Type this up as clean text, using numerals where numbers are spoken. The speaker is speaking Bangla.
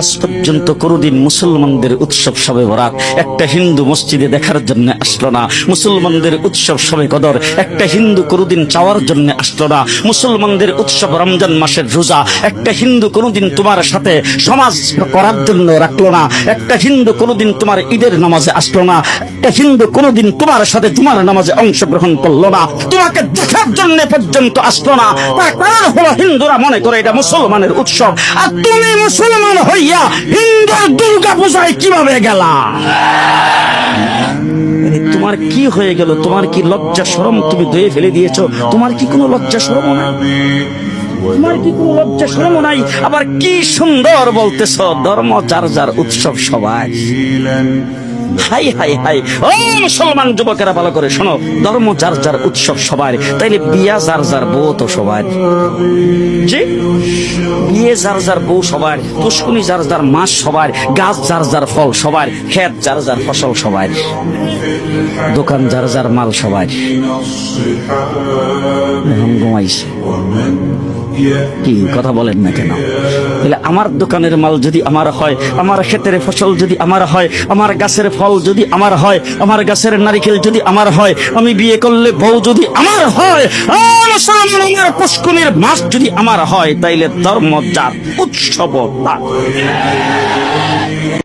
আজ পর্যন্ত কোনদিন মুসলমানদের উৎসব শবে বরাত একটা হিন্দু মসজিদে দেখার জন্য আসলো না। মুসলমানদের উৎসব শবে কদর একটা হিন্দু কোনদিন চাওয়ার জন্য আসলো না। মুসলমানদের উৎসব রমজান মাসের রোজা একটা হিন্দু কোনদিন তোমার সাথে সমাজ করার জন্য রাখলো না। একটা হিন্দু কোনদিন তোমার ঈদের নামাজে আসলো না। একটা হিন্দু কোনদিন তোমার সাথে তোমার নামাজে অংশগ্রহণ করলো না। তোমাকে দেখার জন্য পর্যন্ত আসলো না। তার কারণ হলো হিন্দুরা মনে করে এটা মুসলমানের উৎসব, আর তুমি মুসলমান হইয়া হিন্দুর দুর্গা পূজায় কিভাবে গেলা? তোমার কি হয়ে গেল? তোমার কি লজ্জা শরম তুমি ধুয়ে ফেলে দিয়েছো? তোমার কি কোনো লজ্জা শরম নাই? তোমার কি কোনো লজ্জা শরম নাই? আবার কি সুন্দর বলতেছ ধর্ম যার যার উৎসব সবাই। হাই হাই হাই, ও মুসলমান যুবকেরা ভালো করে শোনো, ধর্ম যার যার উৎসব সবার, তাইলে বিয়া যার যার বউ তো সবার। জি, বিয়ে যার যার বউ সবার, পুষ্কুনি যার যার মাস সবার, গাছ যার যার ফল সবার, ক্ষেত যার যার ফসল সবার, দোকান যার যার মাল সবার। এখন ঘুমাইছে কি কথা বলেন না কেন? তাহলে আমার দোকানের মাল যদি আমার হয়, আমার ক্ষেতের ফসল যদি আমার হয়, আমার গাছের ফল যদি আমার হয়, আমার গাছের নারিকেল যদি আমার হয়, আমি বিয়ে করলে বউ যদি আমার হয়, মুসলমানের পুষ্কুনির মাস যদি আমার হয়, তাইলে ধর্ম যার উৎসব তার।